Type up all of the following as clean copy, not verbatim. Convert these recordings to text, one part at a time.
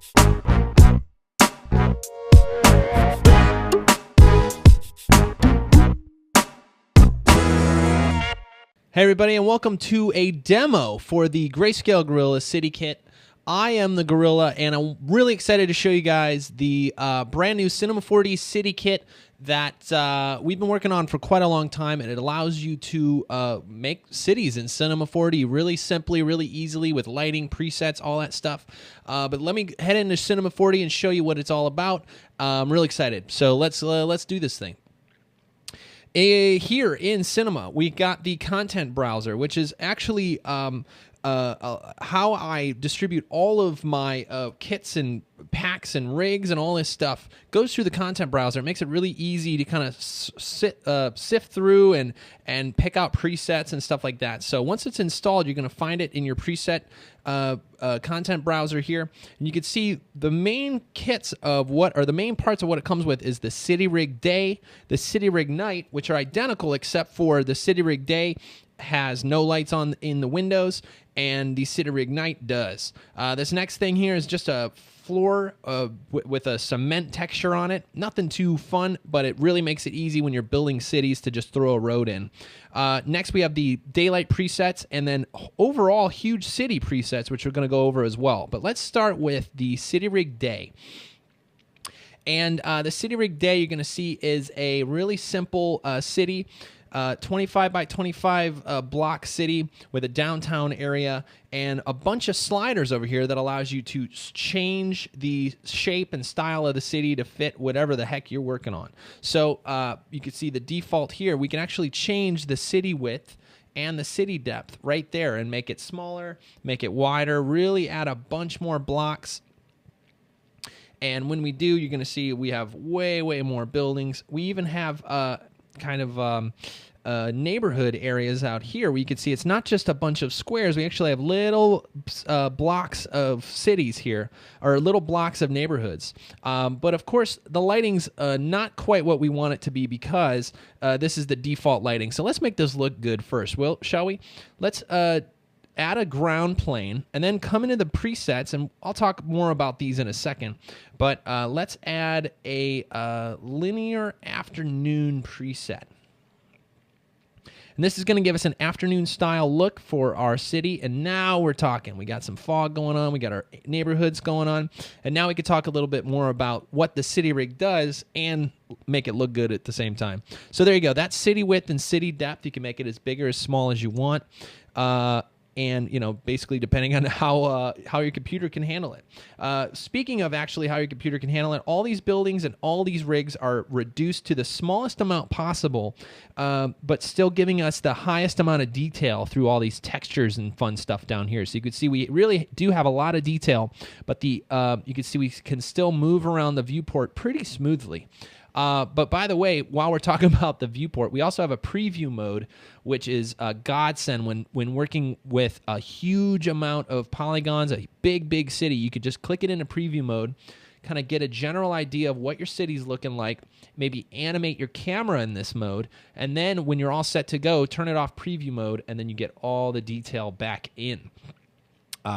Hey everybody, and welcome to a demo for the Grayscale Gorilla City Kit. I am the Gorilla, and I'm really excited to show you guys the brand new Cinema 4D City Kit that we've been working on for quite a long time, and it allows you to make cities in Cinema 4D really simply, really easily with lighting, presets, all that stuff. But let me head into Cinema 4D and show you what it's all about. I'm really excited, so let's do this thing. Here in Cinema, we got the content browser, which is actually how I distribute all of my kits and packs and rigs and all this stuff. Goes through the content browser. It makes it really easy to kind of sift through and pick out presets and stuff like that. So once it's installed, you're going to find it in your preset content browser here, and you can see the main kits of what, or the main parts of what it comes with, is the City Rig Day, the City Rig Night, which are identical except for the City Rig Day has no lights on in the windows, and the City Rig Night does. This next thing here is just a floor with a cement texture on it. Nothing too fun, but it really makes it easy when you're building cities to just throw a road in. Next, we have the daylight presets, and then overall huge city presets, which we're going to go over as well. But let's start with the City Rig Day. And the City Rig Day you're going to see is a really simple city. 25 by 25 block city with a downtown area and a bunch of sliders over here that allows you to change the shape and style of the city to fit whatever the heck you're working on. So you can see the default here. We can actually change the city width and the city depth right there and make it smaller, make it wider, really add a bunch more blocks. And when we do, you're going to see we have way more buildings. We even have neighborhood areas out here where you can see it's not just a bunch of squares. We actually have little blocks of cities here, or little blocks of neighborhoods. But of course, the lighting's not quite what we want it to be because this is the default lighting. So let's make this look good first, shall we? Let's add a ground plane and then come into the presets, and I'll talk more about these in a second. But let's add a linear afternoon preset. And this is going to give us an afternoon style look for our city. And now we're talking. We got some fog going on. We got our neighborhoods going on. And now we can talk a little bit more about what the City Rig does and make it look good at the same time. So there you go. That's city width and city depth. You can make it as big or as small as you want. And, you know, basically depending on how your computer can handle it. Speaking of actually how your computer can handle it, all these buildings and all these rigs are reduced to the smallest amount possible, but still giving us the highest amount of detail through all these textures and fun stuff down here. So you can see we really do have a lot of detail, but you can see we can still move around the viewport pretty smoothly. But by the way, while we're talking about the viewport, we also have a preview mode, which is a godsend when working with a huge amount of polygons, a big city. You could just click it into preview mode, kind of get a general idea of what your city's looking like, maybe animate your camera in this mode, and then when you're all set to go, turn it off preview mode, and then you get all the detail back in.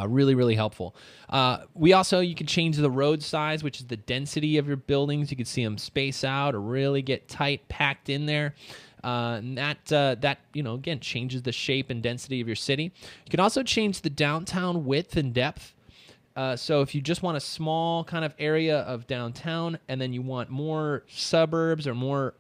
Really helpful. You can change the road size, which is the density of your buildings. You can see them space out or really get tight, packed in there. And that again, changes the shape and density of your city. You can also change the downtown width and depth. So if you just want a small kind of area of downtown and then you want more suburbs or more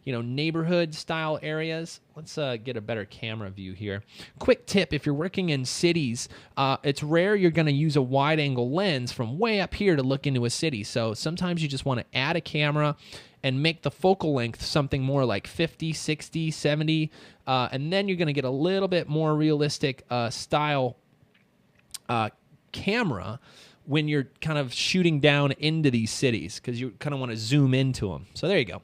neighborhood style areas, let's get a better camera view here. Quick tip, if you're working in cities, it's rare you're going to use a wide angle lens from way up here to look into a city. So sometimes you just want to add a camera and make the focal length something more like 50, 60, 70, and then you're going to get a little bit more realistic style camera when you're kind of shooting down into these cities, because you kind of want to zoom into them. So there you go.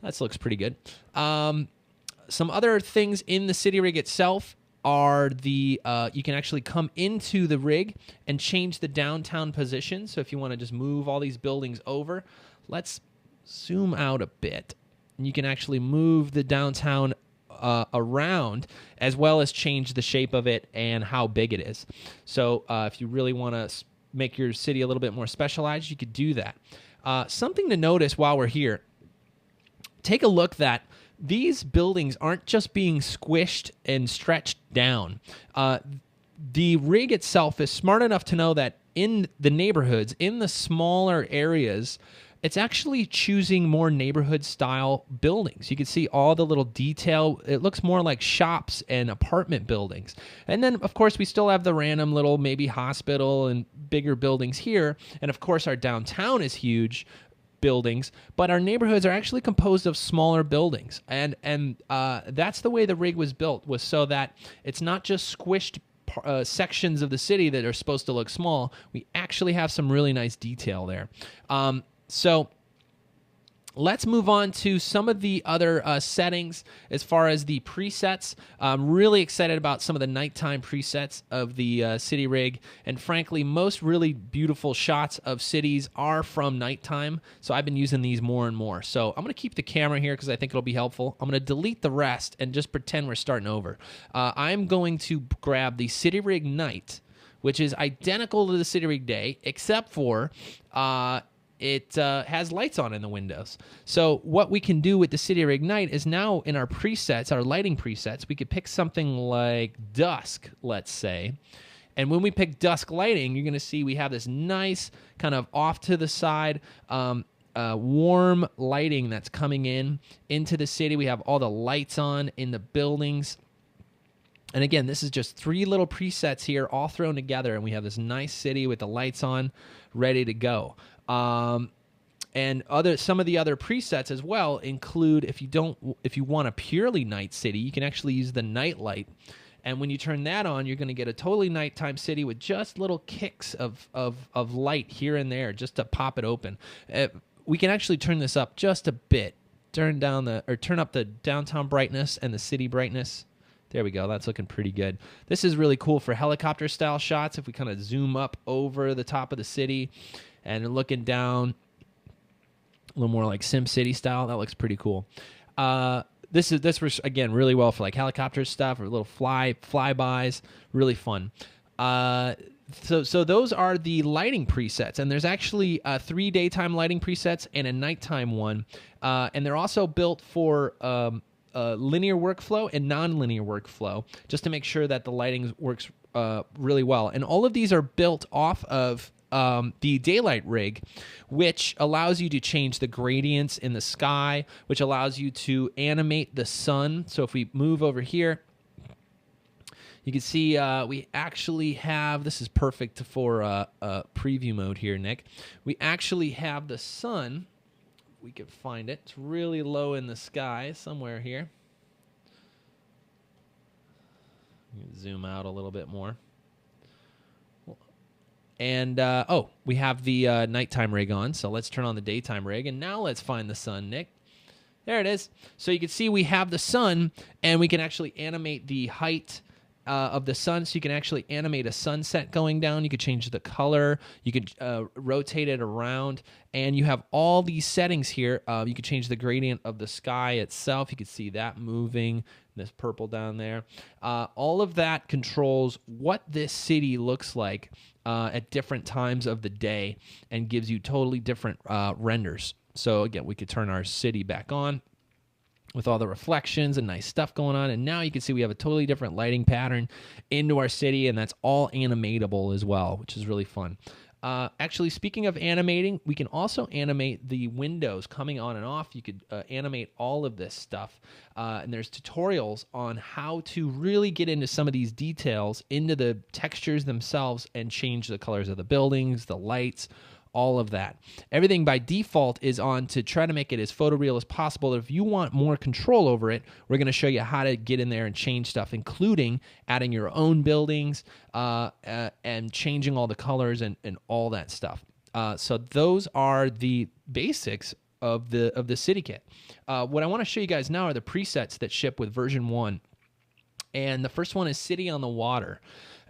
That looks pretty good. Some other things in the City Rig itself are you can actually come into the rig and change the downtown position. So if you want to just move all these buildings over, let's zoom out a bit. And you can actually move the downtown around, as well as change the shape of it and how big it is. So if you really want to make your city a little bit more specialized, you could do that. Something to notice while we're here, take a look that these buildings aren't just being squished and stretched down. The rig itself is smart enough to know that in the neighborhoods, in the smaller areas, it's actually choosing more neighborhood-style buildings. You can see all the little detail. It looks more like shops and apartment buildings. And then, of course, we still have the random little maybe hospital and bigger buildings here. And, of course, our downtown is huge buildings, but our neighborhoods are actually composed of smaller buildings. And that's the way the rig was built, was so that it's not just squished sections of the city that are supposed to look small. We actually have some really nice detail there. So let's move on to some of the other settings as far as the presets. I'm really excited about some of the nighttime presets of the city rig. And frankly, most really beautiful shots of cities are from nighttime. So I've been using these more and more. So I'm going to keep the camera here because I think it'll be helpful. I'm going to delete the rest and just pretend we're starting over. I'm going to grab the city rig night, which is identical to the city rig day, except for it has lights on in the windows. So what we can do with the City Rig Night is now in our presets, our lighting presets, we could pick something like dusk, let's say. And when we pick dusk lighting, you're going to see we have this nice kind of off to the side warm lighting that's coming into the city. We have all the lights on in the buildings. And again, this is just 3 little presets here all thrown together, and we have this nice city with the lights on ready to go. And some of the other presets as well include, if you want a purely night city, you can actually use the night light. And when you turn that on, you're going to get a totally nighttime city with just little kicks of light here and there just to pop it open. We can actually turn this up just a bit. Turn up the downtown brightness and the city brightness. There we go. That's looking pretty good. This is really cool for helicopter style shots. If we kind of zoom up over the top of the city and looking down, a little more like Sim City style, that looks pretty cool. This was again really well for like helicopter stuff or little flybys. Really fun. So those are the lighting presets, and there's actually 3 daytime lighting presets and a nighttime one, and they're also built for linear workflow and non-linear workflow, just to make sure that the lighting works really well. And all of these are built off of the daylight rig, which allows you to change the gradients in the sky, which allows you to animate the sun. So if we move over here, you can see we actually have, this is perfect for preview mode here, Nick. We actually have the sun. We can find it. It's really low in the sky somewhere here. Zoom out a little bit more. And, we have the nighttime rig on, so let's turn on the daytime rig. And now let's find the sun, Nick. There it is. So you can see we have the sun, and we can actually animate the height of the sun, so you can actually animate a sunset going down. You could change the color. You could rotate it around, and you have all these settings here. You could change the gradient of the sky itself. You could see that moving, this purple down there. All of that controls what this city looks like at different times of the day and gives you totally different renders. So again, we could turn our city back on with all the reflections and nice stuff going on. And now you can see we have a totally different lighting pattern into our city, and that's all animatable as well, which is really fun. Actually, speaking of animating, we can also animate the windows coming on and off. You could animate all of this stuff. And there's tutorials on how to really get into some of these details, into the textures themselves, and change the colors of the buildings, the lights, all of that. Everything by default is on to try to make it as photoreal as possible. If you want more control over it, we're going to show you how to get in there and change stuff, including adding your own buildings and changing all the colors and all that stuff. So those are the basics of the City Kit. What I want to show you guys now are the presets that ship with version 1. And the first one is City on the Water.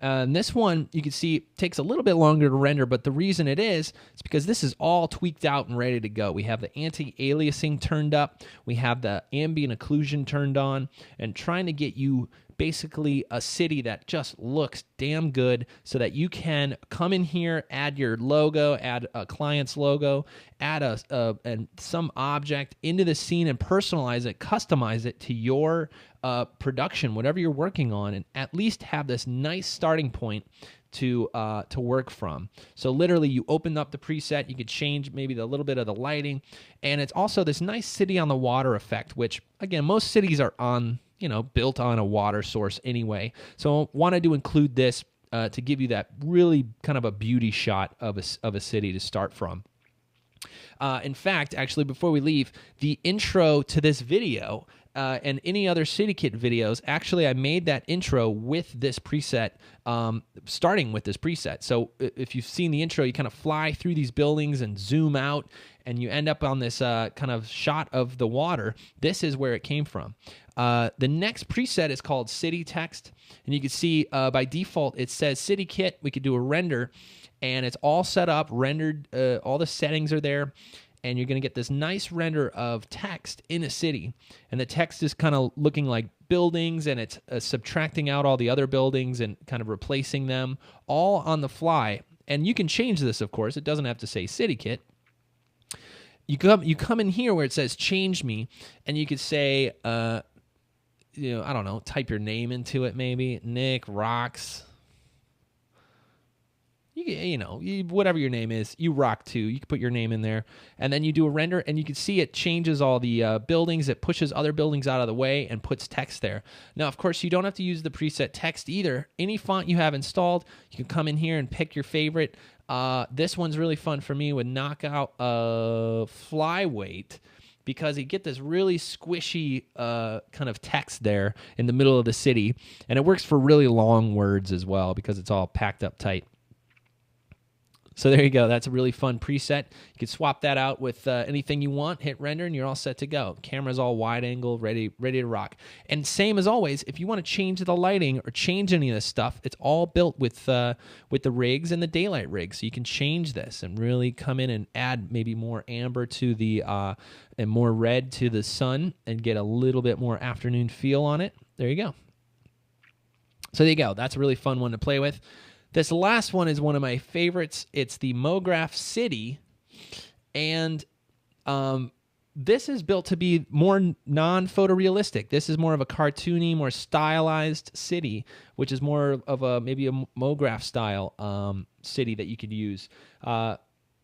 And this one, you can see, takes a little bit longer to render, but the reason it is because this is all tweaked out and ready to go. We have the anti-aliasing turned up, we have the ambient occlusion turned on, and trying to get you basically a city that just looks damn good so that you can come in here, add your logo, add a client's logo, add and some object into the scene and personalize it, customize it to your production, whatever you're working on, and at least have this nice starting point to work from. So literally, you open up the preset, you could change maybe a little bit of the lighting, and it's also this nice city on the water effect, which again, most cities are on, built on a water source anyway. So I wanted to include this to give you that really kind of a beauty shot of a city to start from. In fact, actually, before we leave, the intro to this video and any other City Kit videos, actually, I made that intro with this preset, starting with this preset. So if you've seen the intro, you kind of fly through these buildings and zoom out, and you end up on this kind of shot of the water. This is where it came from. The next preset is called City Text, and you can see by default it says City Kit. We could do a render, and it's all set up, rendered, all the settings are there, and you're going to get this nice render of text in a city. And the text is kind of looking like buildings, and it's subtracting out all the other buildings and kind of replacing them all on the fly. And you can change this, of course. It doesn't have to say City Kit. You come in here where it says Change Me, and you could say, I don't know, type your name into it maybe. Nick Rocks. Whatever your name is, you rock too. You can put your name in there, and then you do a render, and you can see it changes all the buildings. It pushes other buildings out of the way and puts text there. Now, of course, you don't have to use the preset text either. Any font you have installed, you can come in here and pick your favorite. This one's really fun for me with Knockout Flyweight, because you get this really squishy kind of text there in the middle of the city, and it works for really long words as well because it's all packed up tight. So there you go. That's a really fun preset. You can swap that out with anything you want, hit render, and you're all set to go. Camera's all wide angle, ready to rock. And same as always, if you want to change the lighting or change any of this stuff, it's all built with the rigs and the daylight rigs. So you can change this and really come in and add maybe more amber to the and more red to the sun and get a little bit more afternoon feel on it. There you go. So there you go. That's a really fun one to play with. This last one is one of my favorites. It's the MoGraph City, and this is built to be more non-photorealistic. This is more of a cartoony, more stylized city, which is more of maybe a MoGraph style city that you could use.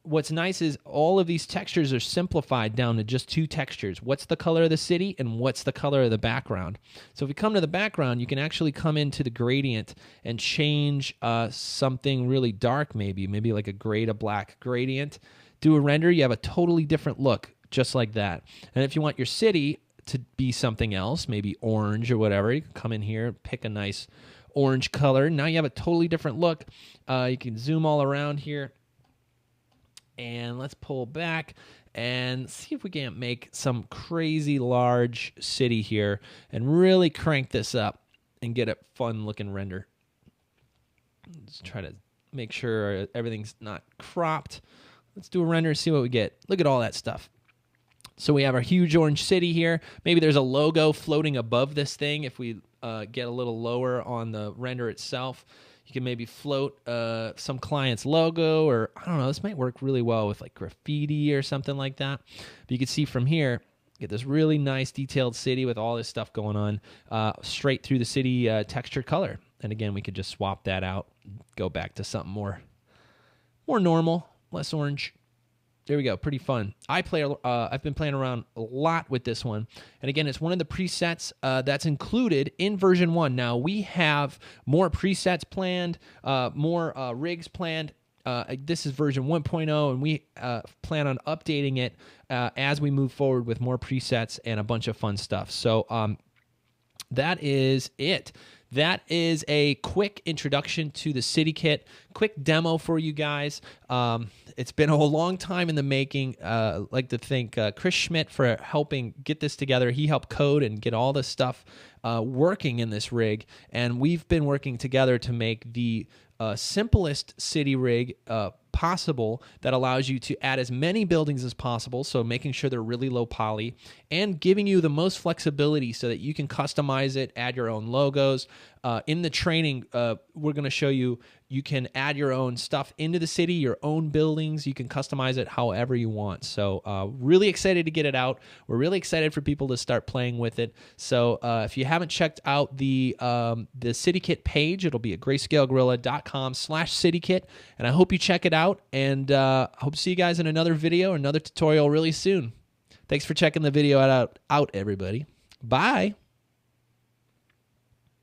What's nice is all of these textures are simplified down to just two textures. What's the color of the city and what's the color of the background? So if we come to the background, you can actually come into the gradient and change something really dark, maybe like a gray to black gradient. Do a render, you have a totally different look, just like that. And if you want your city to be something else, maybe orange or whatever, you can come in here, pick a nice orange color. Now you have a totally different look. You can zoom all around here. And let's pull back and see if we can't make some crazy large city here and really crank this up and get a fun looking render. Let's try to make sure everything's not cropped. Let's do a render and see what we get. Look at all that stuff. So we have our huge orange city here. Maybe there's a logo floating above this thing. If we get a little lower on the render itself, you can maybe float some client's logo, or I don't know, this might work really well with like graffiti or something like that. But you can see from here, get this really nice detailed city with all this stuff going on straight through the city texture color. And again, we could just swap that out, go back to something more normal, less orange. There we go. Pretty fun. I've been playing around a lot with this one. And again, it's one of the presets that's included in version 1. Now, we have more presets planned, more rigs planned. This is version 1.0, and we plan on updating it as we move forward with more presets and a bunch of fun stuff. So that is it. that is a quick introduction to the City Kit, quick demo for you guys. It's been a long time in the making. I'd like to thank Chris Schmidt for helping get this together. He helped code and get all this stuff working in this rig, and we've been working together to make the simplest city rig possible that allows you to add as many buildings as possible, so making sure they're really low poly and giving you the most flexibility so that you can customize it, add your own logos. In the training, we're going to show you can add your own stuff into the city, your own buildings. You can customize it however you want. So really excited to get it out. We're really excited for people to start playing with it. So if you haven't checked out the City Kit page, it'll be at grayscalegorilla.com/CityKit, and I hope you check it out, and I hope to see you guys in another video, another tutorial really soon. Thanks for checking the video out, everybody. Bye.